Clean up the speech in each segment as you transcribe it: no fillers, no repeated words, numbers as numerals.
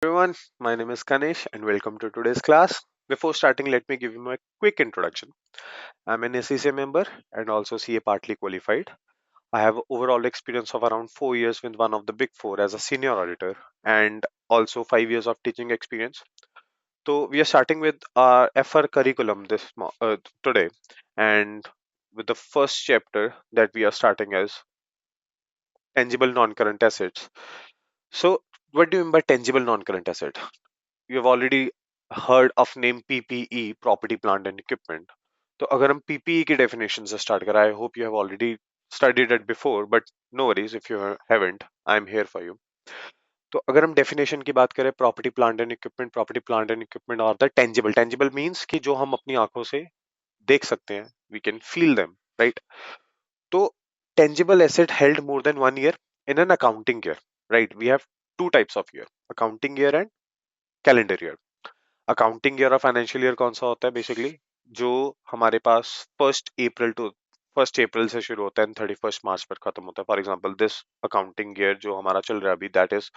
Everyone, my name is Kanesh and welcome to today's class. Before starting, let me give you my quick introduction. I'm an SCCA member and also CA partly qualified. I have overall experience of around 4 years with one of the big four as a senior auditor and also 5 years of teaching experience. So we are starting with our FR curriculum today, and with the first chapter that we are starting as tangible non-current assets. So what do you mean by tangible non-current asset? You have already heard of name PPE, property plant and equipment. तो अगर हम PPE की definition से start करें, I hope you have already studied it before, but no worries if you haven't, I am here for you. तो अगर हम definition की बात करें, property plant and equipment are the tangible means कि जो हम अपनी आंखों से देख सकते हैं, we can feel them, right? तो tangible asset held more than 1 year in an accounting year, right? We have two types of year, accounting year and calendar year. Accounting year और फाइनेंशियल ईयर कौन सा होता है basically जो हमारे पास first April से शुरू होता है एंड 31 मार्च पर खत्म होता है. For example this accounting year जो हमारा चल रहा है अभी दैट इज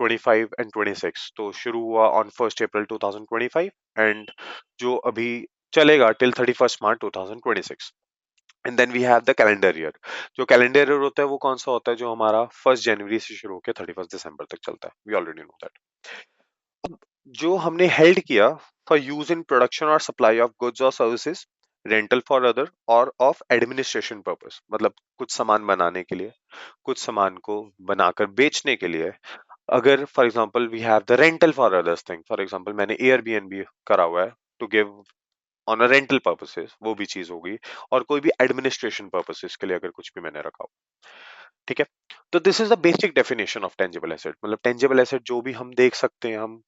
25 एंड 26. तो शुरू हुआ ऑन 1 अप्रैल 2025 एंड जो अभी चलेगा till 31 March 2026. And then we have the calendar year. जो कैलेंडर ईयर होता है वो कौन सा होता है जो हमारा 1 जनवरी से शुरू होकर 31 दिसंबर तक चलता है. We already know that. जो हमने हेल्ड किया फॉर यूज इन प्रोडक्शन और सप्लाई ऑफ गुड्स और सर्विसेज, रेंटल फॉर अदर और ऑफ एडमिनिस्ट्रेशन पर्पस, मतलब कुछ सामान बनाने के लिए, कुछ सामान को बनाकर बेचने के लिए. अगर for example we have the rental for others thing, for example मैंने एयरबीएनबी करा हुआ है to give on a rental purposes, वो भी चीज होगी. और कोई भी एडमिनिस्ट्रेशन पर्पसेस के लिए अगर कुछ भी मैंने रखा हो, ठीक है. तो this is the basic definition of tangible asset. मतलब टेंजिबल एसेट जो भी हम देख सकते हैं, हम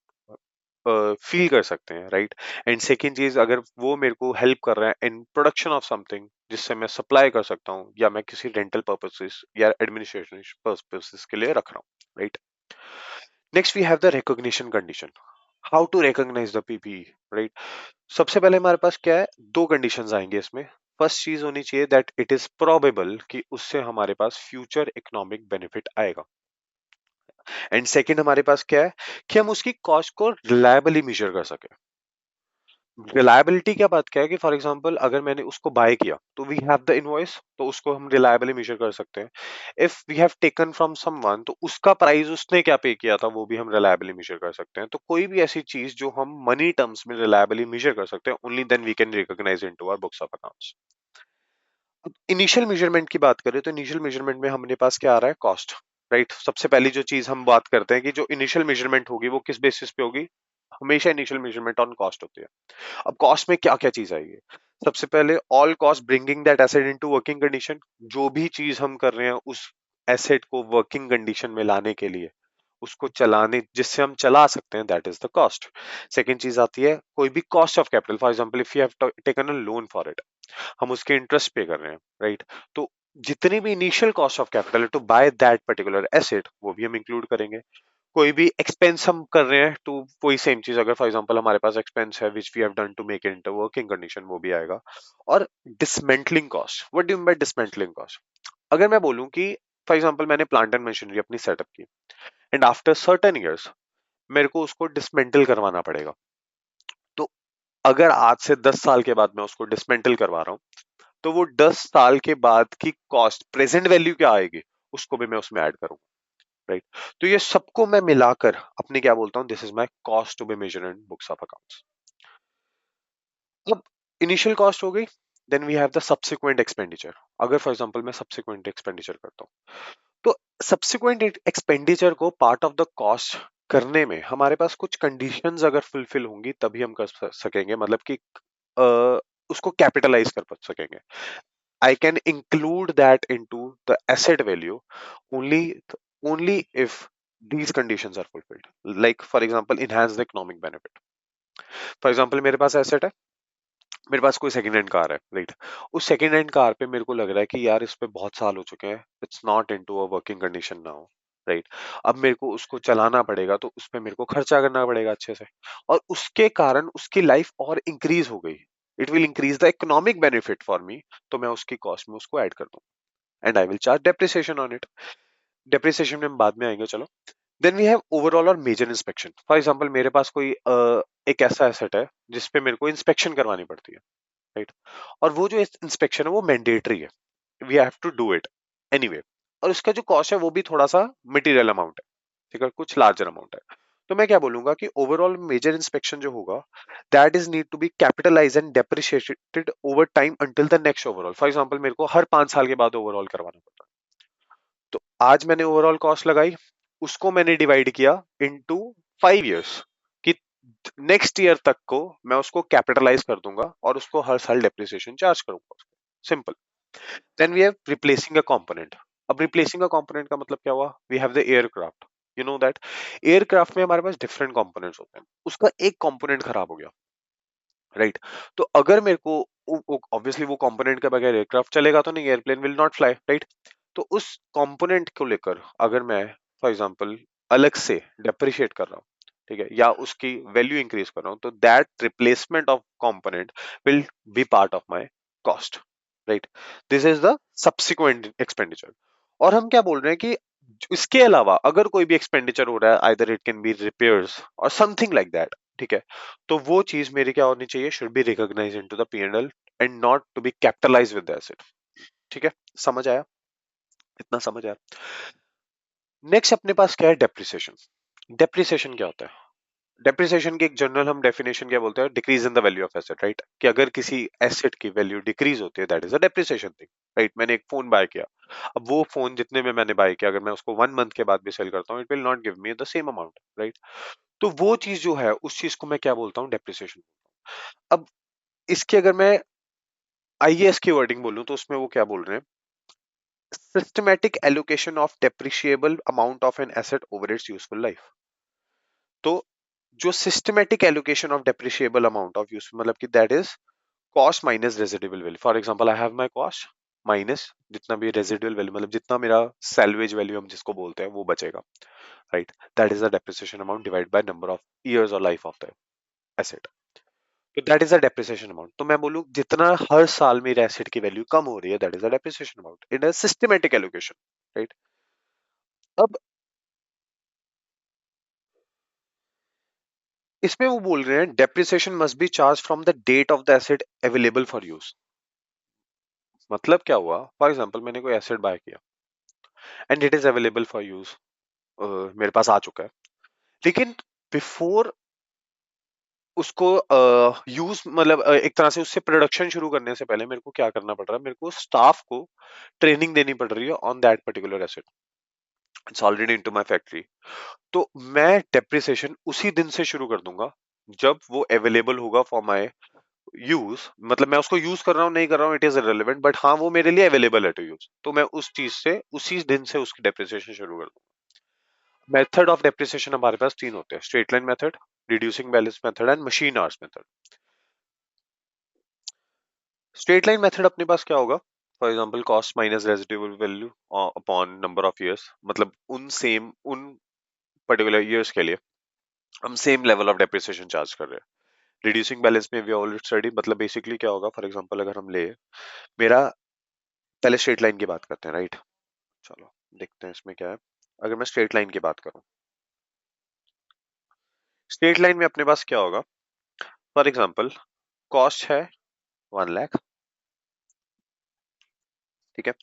फील कर सकते हैं, राइट. एंड सेकेंड चीज, अगर वो मेरे को हेल्प कर रहा है इन प्रोडक्शन ऑफ समथिंग जिससे मैं सप्लाई कर सकता हूँ या मैं किसी रेंटल पर्पसेस या एडमिनिस्ट्रेशन पर्पसेस के लिए रख रहा हूँ, right. Next we have the recognition condition. How to recognize the PPE, right. सबसे पहले हमारे पास क्या है, दो कंडीशंस आएंगे इसमें. फर्स्ट चीज होनी चाहिए दैट इट इज प्रोबेबल कि उससे हमारे पास फ्यूचर इकोनॉमिक बेनिफिट आएगा. एंड सेकंड हमारे पास क्या है कि हम उसकी कॉस्ट को रिलायबली मेजर कर सके. रिलायबिलिटी क्या बात क्या है कि फॉर एग्जांपल अगर मैंने उसको बाय किया तो वी हैव द इनवॉइस, तो उसको हम रिलायबली मेजर कर सकते हैं. If we have taken from someone तो उसका प्राइस उसने क्या पे किया था वो भी हम रिलायबली मेजर कर सकते हैं. तो कोई भी ऐसी चीज जो हम मनी टर्म्स में रिलायबली मेजर कर सकते हैं, only then we can recognize into our books of accounts. Initial measurement की बात करें तो इनिशियल मेजरमेंट में हमारे पास क्या आ रहा है, कॉस्ट, राइट. सबसे पहली जो चीज हम बात करते हैं कि जो इनिशियल मेजरमेंट होगी वो किस बेसिस पे होगी, हमेशा इनिशियल मेजरमेंट ऑन कॉस्ट होती है. अब कॉस्ट में क्या क्या चीज आएगी, सबसे पहले all cost bringing that asset into working condition. जो भी चीज हम कर रहे हैं उस एसेट को वर्किंग कंडीशन में लाने के लिए, उसको चलाने जिससे हम चला सकते हैं, that is the cost. Second चीज आती है कोई भी cost of capital. For example if you have taken a loan for it, हम उसके इंटरेस्ट पे कर रहे हैं, राइट. तो जितनी भी initial cost of capital to buy that particular asset वो भी हम इंक्लूड करेंगे. कोई भी एक्सपेंस हम कर रहे हैं तो वही सेम चीज, अगर फॉर एग्जांपल हमारे पास एक्सपेंस है which we have done to make it into working condition, वो भी आएगा. और dismantling cost, what do you mean by dismantling cost. अगर मैं बोलूं कि फॉर एग्जांपल मैंने प्लांट एंड मशीनरी अपनी सेटअप की एंड आफ्टर सर्टेन इयर्स मेरे को उसको डिसमेंटल करवाना पड़ेगा. तो अगर आज से 10 साल के बाद मैं उसको डिसमेंटल करवा रहा हूँ तो वो 10 साल के बाद की कॉस्ट प्रेजेंट वैल्यू क्या आएगी उसको भी मैं उसमें ऐड करूंगा, राइट. तो ये सबको मैं मिलाकर अपने क्या बोलता हूँ, this is my cost to be measured in books of accounts. अब इनिशियल कॉस्ट हो गई, then we have the subsequent expenditure. अगर फॉर एग्जांपल मैं सब्सिक्वेंट एक्सपेंडिचर करता हूँ तो सब्सिक्वेंट एक्सपेंडिचर को पार्ट ऑफ द कॉस्ट करने में हमारे पास कुछ कंडीशंस अगर फुलफिल होंगी तभी हम कर सकेंगे, मतलब कि अ, उसको कैपिटलाइज कर सकेंगे. I can include that into the asset value only only if these conditions are fulfilled. Like for example, enhance the economic benefit. For example, मेरे पास एसेट है, मेरे पास कोई सेकंड हैंड कार है, राइट. उस सेकंड हैंड कार पे मेरे को लग रहा है कि यार इस पे बहुत साल हो चुके हैं, it's not into a working condition now, right. अब मेरे को उसको चलाना पड़ेगा तो उस पे मेरे को खर्चा करना पड़ेगा अच्छे से, और उसके कारण उसकी लाइफ और इंक्रीज हो गई. It will increase the economic benefit for me, तो मैं उसकी कॉस्ट में उसको ऐड कर दूं and I will charge depreciation on it. Depreciation में हम बाद में आएंगे, चलो. देन वी हैव ओवरऑल और मेजर इंस्पेक्शन। फॉर एग्जांपल मेरे पास कोई एक ऐसा एसेट है जिसपे मेरे को इंस्पेक्शन करवानी पड़ती है, राइट? और वो जो इंस्पेक्शन है वो मैंडेटरी है, we have to do it anyway. और उसका जो कॉस्ट है वो भी थोड़ा सा मटेरियल अमाउंट है, ठीक है, कुछ लार्जर अमाउंट है। तो मैं क्या बोलूंगा कि ओवरऑल मेजर इंस्पेक्शन जो होगा, that is need to be capitalize and depreciated over time until the next overall. For example मेरे को हर 5 साल के बाद ओवरऑल करवाना पड़ता है। तो आज मैंने ओवरऑल कॉस्ट लगाई, उसको मैंने डिवाइड किया इनटू 5 इयर्स कि नेक्स्ट ईयर तक को मैं उसको कैपिटलाइज कर दूंगा और उसको हर साल डेप्रिसिएशन चार्ज करूंगा। Simple. Then we have replacing a component. अब रिप्लेसिंग अ कंपोनेंट का मतलब क्या हुआ? We have the aircraft. You know that aircraft में हमारे पास डिफरेंट कंपोनेंट्स होते हैं, उसका एक कंपोनेंट खराब हो गया, राइट? तो अगर मेरे को ऑब्वियसली वो कंपोनेंट के बगैर एयरक्राफ्ट चलेगा तो नहीं, airplane will not fly, right? तो उस कंपोनेंट को लेकर अगर मैं फॉर एग्जांपल अलग से डेप्रिशिएट कर रहा हूँ, ठीक है, या उसकी वैल्यू इंक्रीज कर रहा हूँ, तो that replacement of component will be part of my cost, right? This is the subsequent expenditure. और हम क्या बोल रहे हैं कि इसके अलावा अगर कोई भी एक्सपेंडिचर हो रहा है, either it can be repairs और समथिंग लाइक दैट, ठीक है, तो वो चीज मेरी क्या होनी चाहिए? Should be recognize into the P&L and not to be capitalize with the asset. ठीक है, समझ आया? इतना समझ आया? नेक्स्ट अपने पास क्या है? डेप्रिसिएशन। डेप्रिसिएशन क्या होता है? डेप्रिसिएशन की एक जनरल हम डेफिनेशन क्या बोलते हैं? Decrease in the value of asset, right? कि अगर किसी एसेट की वैल्यू डिक्रीज होती है, that is a depreciation thing, right? मैंने एक फोन बाय किया, अब वो फोन जितने में मैंने बाय किया, अगर मैं उसको 1 मंथ के बाद भी सेल करता हूँ, it will not give me the same amount, right? तो वो चीज जो है, उस चीज को मैं क्या बोलता हूँ? डेप्रिसिएशन। अब इसकी अगर मैं आईएएस की वर्डिंग बोलूं तो उसमें वो क्या बोल रहे हैं? Systematic allocation of depreciable amount of an asset over it's useful life. तो जो systematic allocation of depreciable amount of use, मतलब कि that is cost minus residual value. For example I have my cost minus जितना भी residual value, मतलब जितना मेरा salvage value हम जिसको बोलते हैं वो बचेगा, right? That is the depreciation amount divide by number of years और लाइफ ऑफ द एसेट। तो that is a depreciation amount. तो मैं बोलूं जितना हर साल मेरे एसेट की वैल्यू कम हो रही है, that is a depreciation amount in a systematic allocation, right? अब इसमें वो बोल रहे हैं depreciation must be charge from the date of the asset available for use. मतलब क्या हुआ? फॉर एग्जांपल मैंने कोई एसेट बाय किया and it is available for use, मेरे पास आ चुका है, लेकिन बिफोर उसको यूज, मतलब एक तरह से उससे प्रोडक्शन शुरू करने से पहले मेरे को क्या करना पड़ रहा है? मेरे को स्टाफ को ट्रेनिंग देनी पड़ रही है on that particular asset. It's already into my factory. तो मैं डेप्रिसिएशन उसी दिन से शुरू कर दूंगा जब वो अवेलेबल होगा फॉर माय यूज। मतलब मैं उसको यूज कर रहा हूँ नहीं कर रहा हूँ, इट इज इररिलेवेंट, बट हाँ वो मेरे लिए अवेलेबल है टू यूज, तो मैं उस चीज से उसी दिन से उसकी डेप्रिसिएशन शुरू कर दूंगा। मेथड ऑफ डेप्रिसिएशन हमारे पास 3 होते हैं: straight line method, reducing balance method and machine hours method. Straight line method अपने पास क्या होगा? For example cost minus residual value upon number of years, मतलब उन पर्टिकुलर इयर्स के लिए हम same level of depreciation charge कर रहे हैं। रिड्यूसिंग बैलेंस में वी ऑलरेडी स्टडी, मतलब बेसिकली क्या होगा? फॉर एग्जांपल अगर हम ले मेरा, पहले स्ट्रेट लाइन की बात करते हैं, राइट? चलो देखते हैं इसमें क्या है। अगर मैं स्ट्रेट लाइन की बात करूं, स्ट्रेट लाइन में अपने पास क्या होगा? फॉर एग्जांपल कॉस्ट है 1 लाख, ठीक है,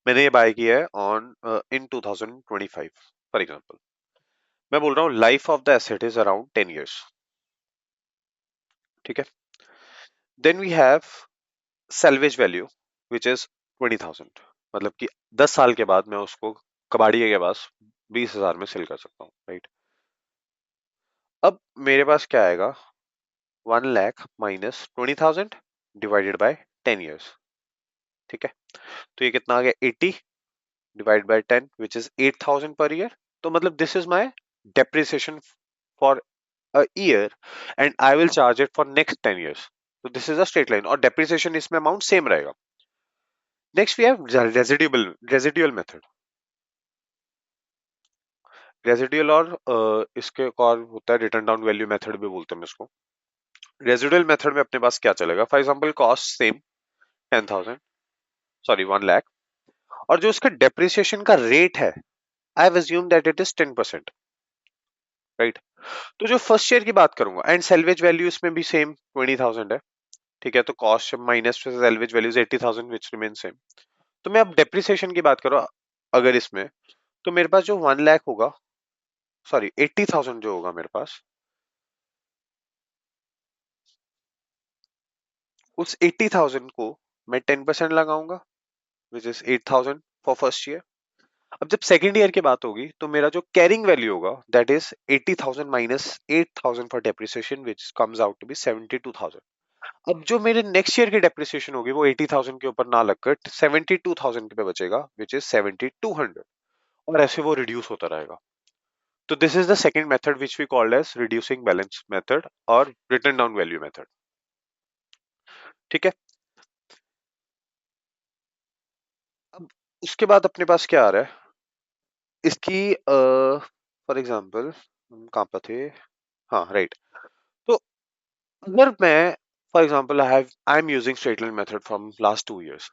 मैंने ये बाय किया है ऑन इन 2025 फॉर एग्जांपल। मैं बोल रहा हूँ life of the asset is around 10 years, ठीक है। Then we have salvage value which is 20,000, मतलब कि 10 साल के बाद मैं उसको कबाड़ी के पास 20,000 में सेल कर सकता हूँ, राइट? अब मेरे पास क्या आएगा? 1 lakh minus 20,000 divided by 10 years, ठीक है। तो ये कितना आ गया? 80 डिवाइड बाय 10 विच इज 8,000 पर ईयर। तो मतलब this is my depreciation for a year and I will charge it for next 10 years. तो this is a straight line और डेप्रिसिएशन इसमें अमाउंट सेम रहेगा। Next we have residual method. Residual और इसके एक और होता है रिटर्न डाउन वैल्यू मेथड भी बोलते हैं इसको। रेजिडुअल मेथड में अपने पास क्या चलेगा? For example cost same 10,000, sorry 1 lakh, और जो उसका डेप्रिसिएशन का रेट है, I have assume that it is 10%। Right. तो जो फर्स्ट शेयर की बात करूंगा एंड सेल्वेज वैल्यू इसमें भी सेम 20,000 है, ठीक है। तो cost minus salvage values 80,000 which remain same. तो मैं अब डेप्रिसिएशन की बात करूँ अगर इसमें, तो मेरे पास जो 1 लाख होगा, सॉरी 80,000 जो होगा मेरे पास, उस 80,000 को मैं 10% लगाऊंगा, which is 8,000 for first year. अब जब सेकेंड ईयर की बात होगी तो मेरा जो कैरिंग वैल्यू होगा that is 80,000 minus 8,000 for depreciation which comes out to be 72,000। अब जो मेरे नेक्स्ट ईयर की डेप्रिसिएशन होगी वो 80,000 के ऊपर ना लगकर 72,000 पे बचेगा, विच इज 7,200। और ऐसे वो रिड्यूस होता रहेगा। तो this is the second method which we called as reducing balance method और रिटर्न डाउन वैल्यू मेथड, ठीक है। अब उसके बाद अपने पास क्या आ रहा है इसकी, फॉर एग्जाम्पल हम कहाँ पर थे, हाँ राइट। तो अगर मैं for example I am using straight line method from last 2 years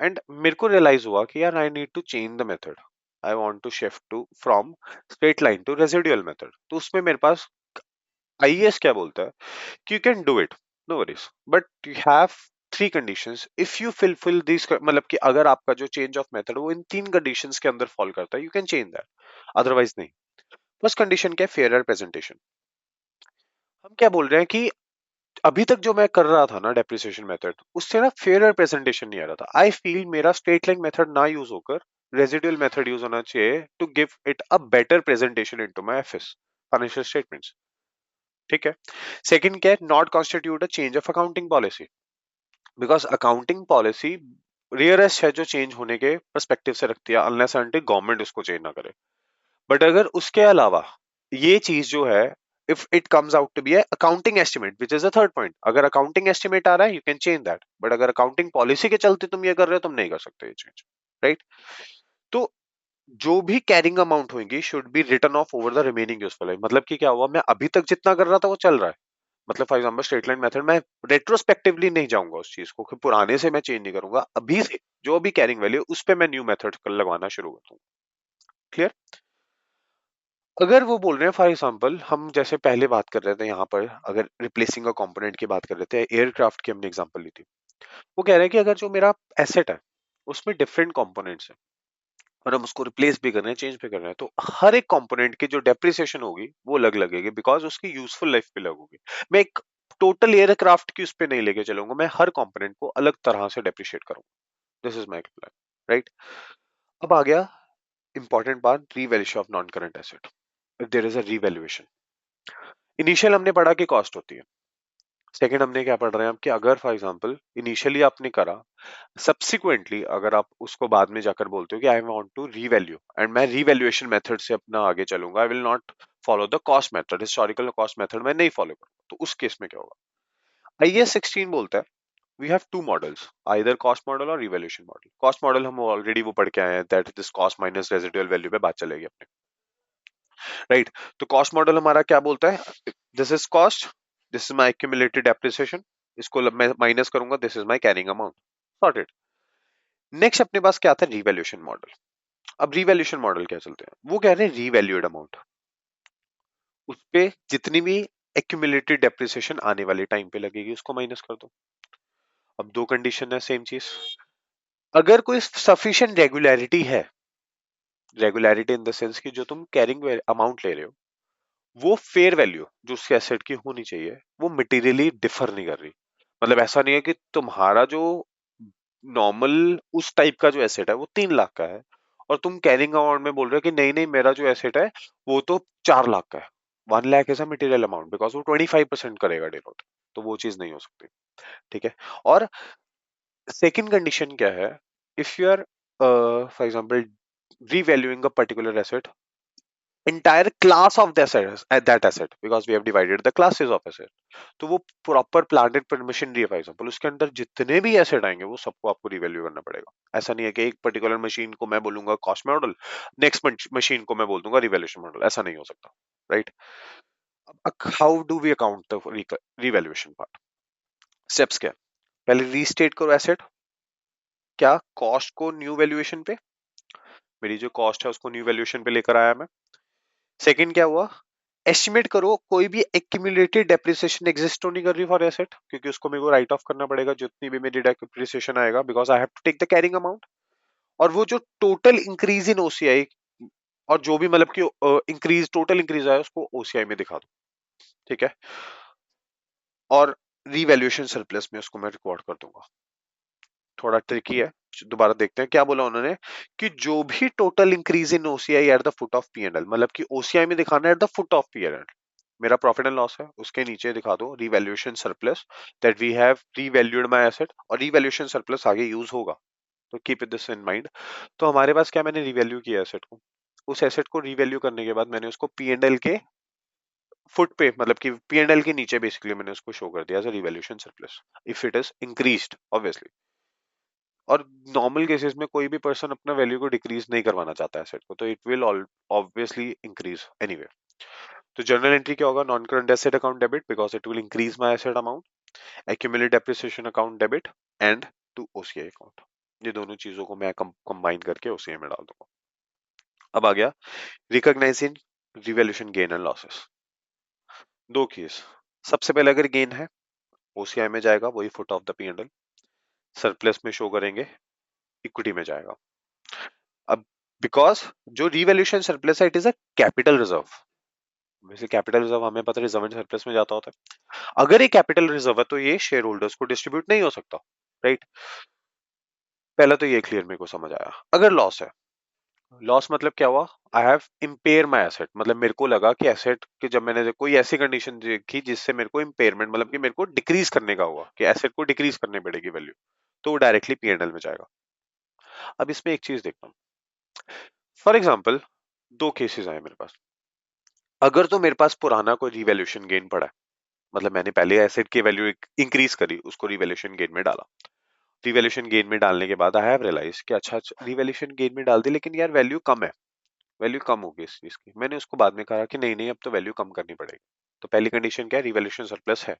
and मेरे को रियलाइज हुआ कि यार I need to change the method, I want to shift to from straight line to residual method. तो उसमें मेरे पास आईएएस क्या बोलता है कि you can do it, no worries, but you have three conditions if you fulfil this, मतलब कि अगर आपका जो चेंज ऑफ मेथड वो इन तीन कंडीशंस के अंदर फॉल करता है, you can change that, otherwise नहीं। फर्स्ट कंडीशन क्या है, फेयर प्रेजेंटेशन। हम क्या बोल रहे हैं कि अभी तक जो मैं कर रहा था ना डेप्रिसिएशन मेथड, उससे ना फेयर प्रेजेंटेशन नहीं आ रहा था। आई फील मेरा स्ट्रेट लाइन मेथड ना यूज होकर रेजिडुअल मेथड यूज होना चाहिए to give it a better presentation into my FS financial statements, ठीक है। सेकंड क्या है, not constitute a change of accounting policy, because accounting policy rarest है जो चेंज होने के परस्पेक्टिव से रखती है, अनलेस अनटिल गवर्नमेंट उसको चेंज ना करे। बट अगर उसके अलावा ये चीज जो है, if it comes out to be accounting estimate which is the third point, अगर अकाउंटिंग एस्टिमेट आ रहा है you can change that, but अगर अकाउंटिंग पॉलिसी के चलते तुम ये कर रहे हो तुम नहीं कर सकते ये चेंज, राइट। तो जो भी कैरिंग अमाउंट होगी should be return of over the remaining useful life. मतलब कि क्या हुआ, मैं अभी तक जितना कर रहा था वो चल रहा है, मतलब for example straight line method में रेट्रोस्पेक्टिवली नहीं जाऊंगा उस चीज को कि पुराने से मैं चेंज नहीं करूंगा, अभी से जो भी कैरिंग वैल्यू उस पे मैं न्यू मेथड लगवाना शुरू कर दूंगा। क्लियर। अगर वो बोल रहे हैं फॉर एग्जांपल, हम जैसे पहले बात कर रहे थे यहाँ पर, अगर रिप्लेसिंग अ कंपोनेंट की बात कर रहे थे, एयरक्राफ्ट की हमने एग्जांपल ली थी। वो कह रहे हैं कि अगर जो मेरा एसेट है उसमें डिफरेंट कंपोनेंट्स हैं और हम उसको रिप्लेस भी कर रहे हैं, चेंज भी कर रहे हैं, तो हर एक कंपोनेंट की जो डेप्रिसिएशन होगी वो अलग लगेगी, बिकॉज उसकी यूजफुल लाइफ पे अलग होगी। मैं एक टोटल एयरक्राफ्ट की उस पे नहीं लेके चलूंगा, मैं हर कंपोनेंट को अलग तरह से डेप्रिशिएट करूंगा। This is my plan, right. अब आ गया इंपॉर्टेंट बात, revaluation of non current asset. If there is a revaluation, initial हमने पढ़ा कि कॉस्ट होती है, सेकंड हमने क्या पढ़ रहे हैं अब कि अगर फॉर एग्जांपल इनिशियली आपने करा, सब्सिक्वेंटली अगर आप उसको बाद में जाकर बोलते हो कि I want to revalue and मैं रीवैल्यूएशन मेथड से अपना आगे चलूंगा, I will not follow the cost method, historical cost method मैं नहीं फॉलो करूंगा, तो उस केस में क्या होगा, आईएएस 16 बोलता है we have two models, either cost model और रिवैल्यूएशन मॉडल। कॉस्ट मॉडल हम ऑलरेडी वो पढ़ के आए हैं, that this cost minus residual value पे बात चलेगी अपने, राइट। तो कॉस्ट मॉडल हमारा क्या बोलता है, this is cost, this is my accumulated depreciation, इसको मैं माइनस करूंगा, this is my carrying amount, sorted. Next अपने पास क्या आता है, रिवैल्यूएशन मॉडल। अब रिवैल्यूएशन मॉडल क्या चलते हैं, वो कह रहे हैं रीवैल्यूएड अमाउंट, उस पे जितनी भी एक्यूमुलेटेड डेप्रिसिएशन आने वाले टाइम पे लगेगी उसको माइनस कर दो। अब दो कंडीशन है सेम चीज, अगर कोई सफिशिएंट रेगुलरिटी है, रेगुलरिटी इन द सेंस कि जो तुम कैरिंग अमाउंट ले रहे हो वो फेयर वैल्यू जो उसके एसेट की होनी चाहिए वो मटेरियली डिफर नहीं कर रही। मतलब ऐसा नहीं है कि तुम्हारा जो नॉर्मल उस टाइप का जो एसेट है वो 3 लाख का है और तुम कैरिंग अमाउंट में बोल रहे हो कि नहीं नहीं मेरा जो एसेट है वो तो 4 लाख का है। 1 lakh is a material amount because वो 25% करेगा डिनोट, तो वो चीज नहीं हो सकती, ठीक है। और सेकंड कंडीशन क्या है, if you are for example revaluing a particular asset, entire class of the asset, that asset, because we have divided the classes of asset, तो वो प्रॉपर प्लांटेड पर मशीनरी है फॉर एग्जांपल, उसके अंदर जितने भी एसेट आएंगे वो सबको आपको रिवैल्यू करना पड़ेगा। ऐसा नहीं है कि एक पर्टिकुलर मशीन को मैं बोलूंगा कॉस्ट मॉडल, नेक्स्ट मशीन को मैं बोल दूंगा रिवैल्यूएशन मॉडल, ऐसा नहीं हो सकता, right. How do we account the revaluation part, steps क्या है, पहले रीस्टेट करो एसेट, क्या कॉस्ट को न्यू वैल्यूएशन पे, मेरी जो कॉस्ट है उसको न्यू वैल्यूएशन पे लेकर आया मैं। सेकंड क्या हुआ, एस्टिमेट करो कोई भी एक्यूमुलेटेड डेप्रिसिएशन एग्जिस्ट तो नहीं कर रही फॉर एसेट, क्योंकि उसको मेरे को राइट ऑफ करना पड़ेगा जितनी भी मेरी डेप्रिसिएशन आएगा, because I have to take the carrying amount. और वो जो टोटल इंक्रीज इन ओसीआई और जो भी मतलब कि इंक्रीज टोटल इंक्रीज आया उसको ओसीआई में दिखा दो, ठीक है। और रीवैल्यूएशन सरप्लस में उसको मैं रिकॉर्ड कर दूंगा। थोड़ा ट्रिकी है, दोबारा देखते हैं क्या बोला उन्होंने, कि जो भी total increase in OCI at the foot of PNL, मतलब कि ओसीआई में दिखाना है at the foot of PNL. मेरा प्रॉफिट एंड लॉस है, उसके नीचे दिखा दो revaluation surplus that we have revalued my asset, और रीवैल्यूएशन सरप्लस आगे यूज होगा, तो keep it this in mind. तो हमारे पास क्या, मैंने रिवैल्यू किया एसेट को, उस एसेट को रिवैल्यू करने के बाद मैंने उसको पीएनएल के फुट पे, मतलब कि पीएनएल के नीचे बेसिकली मैंने उसको शो कर दिया as a revaluation surplus if it is increased obviously. और नॉर्मल केसेस में कोई भी पर्सन अपना वैल्यू को डिक्रीज नहीं करवाना चाहता एसेट को, तो it will obviously increase anyway. तो जर्नल एंट्री क्या होगा, non current asset account debit because it will increase my asset amount, accumulate depreciation account debit and to OCI account. ये दोनों चीजों को मैं कंबाइन करके ओसीआई में डाल दूंगा। अब आ गया recognising revaluation gain and losses. दो केस, सबसे पहले अगर गेन है ओसीआई में जाएगा, वही foot of the P and L, surplus में शो करेंगे, इक्विटी में जाएगा। अब बिकॉज जो रिवैल्यूएशन सरप्लस है it is a capital reserve, वैसे कैपिटल रिजर्व हमें पता है रिजर्व एंड सरप्लस में जाता होता है। अगर ये कैपिटल रिजर्व है तो ये शेयर होल्डर्स को डिस्ट्रीब्यूट नहीं हो सकता, राइट। पहला तो ये क्लियर मेरे को समझ आया। अगर लॉस है, लॉस मतलब क्या हुआ, I have empire my asset, मतलब मेरे को लगा कि एसेट की जब मैंने कोई ऐसी कंडीशन देखी जिससे मेरे को इम्पेयरमेंट, मतलब कि मेरे को डिक्रीज करने का हुआ कि एसेट को डिक्रीज करनी पड़ेगी वैल्यू, तो वो डायरेक्टली पीएनएल में जाएगा। अब इसमें एक चीज देखता हूँ, फॉर एग्जाम्पल दो केसेस आए मेरे पास। अगर तो मेरे पास पुराना कोई रिवैल्यूएशन गेन पड़ा है, मतलब मैंने पहले एसेट की वैल्यू इंक्रीज करी, उसको रिवैल्यूएशन गेन में डाला, रिवैल्यूएशन गेन में डालने के बाद आई हैव रियलाइज कि अच्छा रिवैल्यूएशन गेन में डाल दी लेकिन यार वैल्यू कम है, वैल्यू कम होगी इस चीज की। मैंने उसको बाद में कहा कि नहीं नहीं अब तो वैल्यू कम करनी पड़ेगी। तो पहली कंडीशन क्या है, रिवैल्यूएशन सरप्लस है।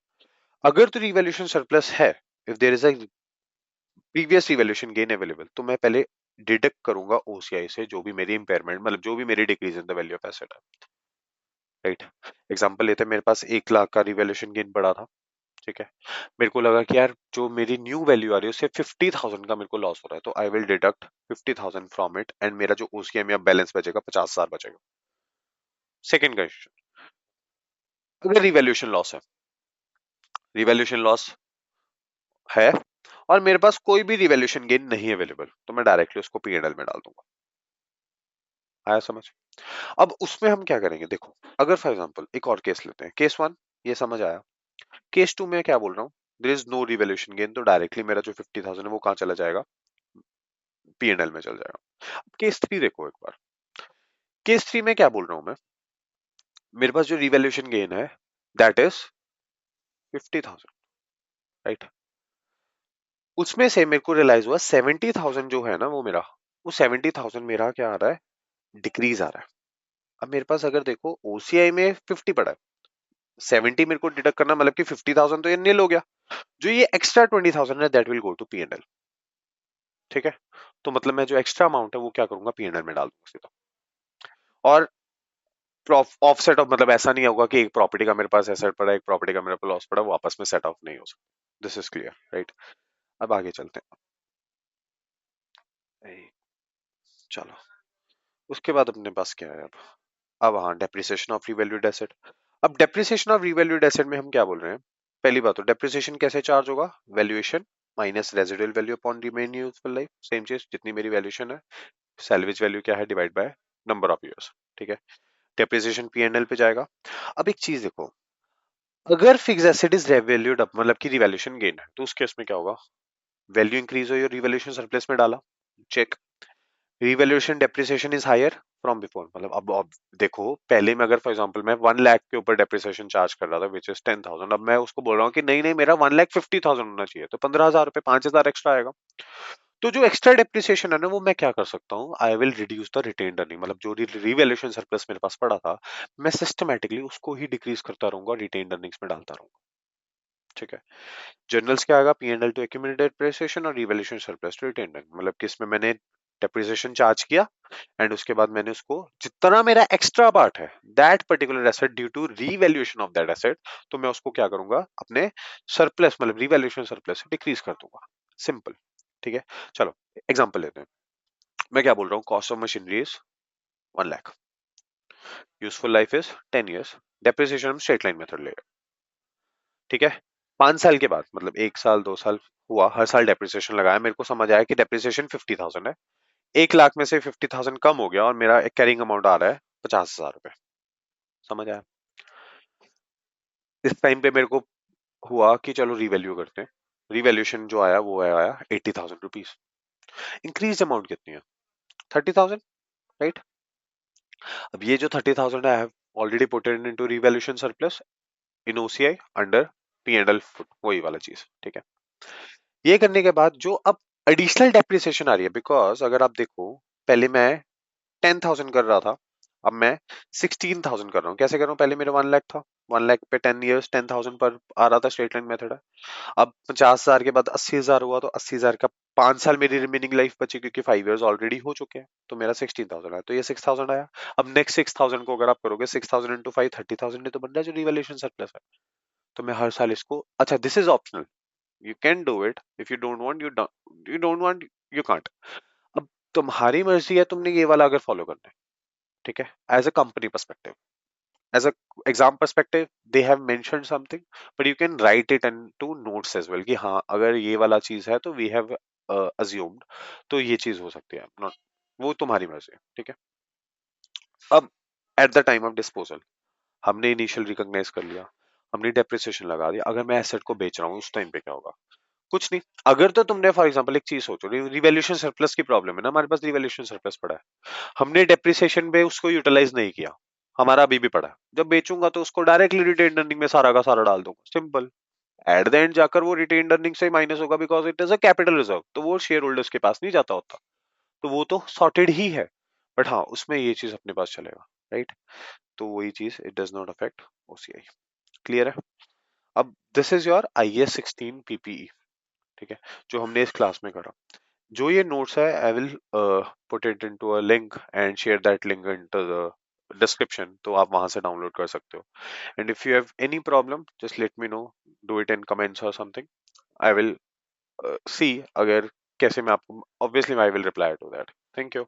अगर तो रिवैल्यूएशन सरप्लस है, if there is a previous revaluation gain available, तो मैं पहले डिडक्ट करूंगा ओसीआई से जो भी मेरी इंपेयरमेंट, मतलब जो भी मेरी decrease in the value of asset है, राइट। एग्जांपल लेते हैं, मेरे पास 1 लाख का रिवैल्यूएशन गेन पड़ा था, ठीक है। मेरे को लगा कि यार जो मेरी न्यू वैल्यू आ रही है उससे 50,000 का मेरे को लॉस हो रहा है, तो I will deduct 50,000 from it and मेरा जो ओसीआई में अब बैलेंस बचेगा 50,000 बचेगा। सेकंड कंडीशन, अगर रिवैल्यूएशन लॉस है, रिवैल्यूएशन लॉस है और मेरे पास कोई भी रिवैल्यूएशन गेन नहीं अवेलेबल, तो मैं डायरेक्टली उसको पीएनएल में डाल दूंगा। आया समझ। अब उसमें हम क्या करेंगे, देखो अगर फॉर एग्जांपल एक और केस लेते हैं, केस वन ये समझ आया। केस टू में क्या बोल रहा हूँ, there is no revaluation gain, तो डायरेक्टली मेरा जो 50,000 है वो कहाँ चला जाएगा, पीएनएल में चल जाएगा। केस थ्री देखो एक बार, केस थ्री में क्या बोल रहा हूं मैं, मेरे पास जो रिवैल्यूएशन गेन है दैट इज 50,000, राइट। उसमें से मेरे को रियलाइज हुआ 70,000 जो है ना वो मेरा, वो 70,000 मेरा क्या आ रहा है, डिक्रीज आ रहा है। अब मेरे पास अगर देखो ओसीआई में 50 पड़ा है, 70 मेरे को डिडक्ट करना, मतलब कि 50,000 तो ये नील हो गया, जो ये एक्स्ट्रा 20,000 है that will go to PNL, ठीक है। तो मतलब मैं जो एक्स्ट्रा अमाउंट है वो क्या करूंगा, पीएनएल में डाल दूंगा सीधा। और ऑफसेट ऑफ, मतलब ऐसा नहीं होगा कि एक प्रॉपर्टी का मेरे पास एसेट पड़ा है, एक प्रॉपर्टी का मेरे पास लॉस पड़ा, वो आपस में सेट ऑफ नहीं हो सकता। This is clear, right. अब आगे चलते हैं, चलो उसके बाद अपने पास क्या है अब हाँ डेप्रिसिएशन ऑफ रिवैल्यूड एसेट। अब डेप्रिसिएशन ऑफ रिवैल्यूड एसेट में हम क्या बोल रहे हैं, पहली बात तो डेप्रिसिएशन कैसे चार्ज होगा, valuation minus residual value upon remain useful life, same चीज जितनी मेरी वैल्यूएशन है, सैल्वेज वैल्यू क्या है divide by number of years, ठीक है। डेप्रिसिएशन पीएनएल पे जाएगा। अब एक चीज देखो, अगर fix asset is revalued up, मतलब कि रिवैल्यूएशन गेन है, तो उस केस में क्या होगा, वैल्यू इंक्रीज हुई और रिवैल्यूएशन सरप्लस में डाला, check. Revaluation depreciation is higher from before, मतलब अब देखो पहले में अगर फॉर एग्जांपल मैं 1 लाख के ऊपर डेप्रिसिएशन चार्ज कर रहा था विच इज 10,000, अब मैं उसको बोल रहा हूँ कि नहीं नहीं मेरा 1,50,000 होना चाहिए, तो 15,000 रुपए 5,000 एक्स्ट्रा आएगा। तो जो एक्स्ट्रा डेप्रिसिएशन है ना वो मैं क्या कर सकता हूँ, I will reduce the retained earning, मतलब जो रिवैल्यूएशन सरप्लस मेरे पास पड़ा था मैं सिस्टमैटिकली उसको ही डिक्रीज करता रहूंगा, रिटेन्ड अर्निंग्स में डालता रहूंगा, ठीक है। जर्नल्स क्या आएगा, पीएनएल टू एक्यूमुलेटेड डेप्रिसिएशन और revaluation surplus to retained earning, मतलब कि इसमें मैंने डेप्रिसिएशन चार्ज किया एंड उसके बाद मैंने उसको जितना मेरा एक्स्ट्रा पार्ट है that particular asset due to revaluation of that asset, तो मैं उसको क्या करूंगा अपने सरप्लस मतलब रीवैल्यूएशन सरप्लस से डिक्रीज कर दूंगा। सिंपल। ठीक है, चलो एग्जांपल लेते हैं। मैं क्या बोल रहा हूँ, cost of machinery is 1 lakh, useful life is 10 years, depreciation हम स्ट्रेट लाइन मेथड ले रहे हैं। ठीक है, 5 साल के बाद मतलब 1 साल 2 साल हुआ, हर साल डेप्रिसिएशन लगाया, मेरे को समझ आया कि डेप्रिसिएशन 50,000 है, 1 लाख में से 50,000 कम हो गया और मेरा कैरिंग अमाउंट आ रहा है 50,000 रुपए। समझ आया? इस टाइम पे मेरे को हुआ कि चलो रिवैल्यू करते हैं। रिवैल्यूएशन जो आया वो आया 80,000 रुपीज। इंक्रीज अमाउंट कितनी है? 30,000, राइट? अब ये जो 30,000 I have already put it into revaluation surplus in OCI under P and L foot, वही वाला चीज। ठीक है, ये करने के बाद जो अब एडिशनल डेप्रिसिएशन आ रही है, बिकॉज अगर आप देखो पहले मैं 10,000 कर रहा था, अब मैं 16,000 कर रहा हूँ। कैसे कर रहा हूँ? पहले मेरा 1 लाख था, 1 लाख पे 10 years 10,000 पर आ रहा था, स्ट्रेट लाइन मेथड है। अब 50,000 के बाद 80,000 हुआ, तो 80,000 का 5 साल मेरी रिमेनिंग लाइफ बची, क्योंकि 5 years ऑलरेडी हो चुके हैं, तो मेरा 16,000 आया, तो ये 6,000 आया। अब नेक्स्ट 6,000 को अगर आप करोगे 6,000 इंटू 5 30,000 ही तो बन रहा है जो रिवैल्यूएशन सरप्लस है। तो मैं हर साल इसको, अच्छा this is optional, you can do it, if you don't want you don't want you can't. अब तुम्हारी मर्जी है तुमने ये वाला अगर फॉलो करना है। ठीक है, as a company perspective, as a exam perspective they have mentioned something, but you can write it into notes as well कि हाँ अगर ये वाला चीज है तो we have assumed, तो ये चीज हो सकती है, not, वो तुम्हारी मर्जी है। ठीक है, अब at the time of disposal हमने इनिशियल रिकॉग्नाइज कर लिया, हमने डेप्रिसिएशन लगा दिया, अगर मैं एसेट को बेच रहा हूँ उस टाइम पे क्या होगा? कुछ नहीं। अगर तो तुमने फॉर एग्जांपल एक चीज सोचो, रिवैल्यूएशन सरप्लस की प्रॉब्लम है ना, हमारे पास रिवैल्यूएशन सरप्लस पड़ा है, हमने डेप्रिसिएशन पे उसको यूटिलाइज नहीं किया, हमारा अभी भी पड़ा है, जब बेचूंगा तो उसको डायरेक्टली रिटेन अर्निंग में सारा का सारा डाल दूंगा, सिंपल। एट द एंड जाकर वो रिटेन अर्निंग से माइनस होगा, because it is a capital reserve, तो वो शेयर होल्डर्स के पास नहीं जाता होता, तो वो तो सॉर्टेड ही है। बट हाँ उसमें ये चीज अपने पास चलेगा, राइट? तो वही चीज, it does not affect OCI. Clear है? अब this is your IAS 16 PPE। ठीक है, जो हमने इस क्लास में करा, जो ये नोट्स है I will put it into a link and share that link into the description, तो आप वहां से डाउनलोड कर सकते हो। And if you have any problem just let me know, do it in comments और समथिंग, आई विल सी अगर कैसे मैं आपको, obviously I will reply to that. Thank you.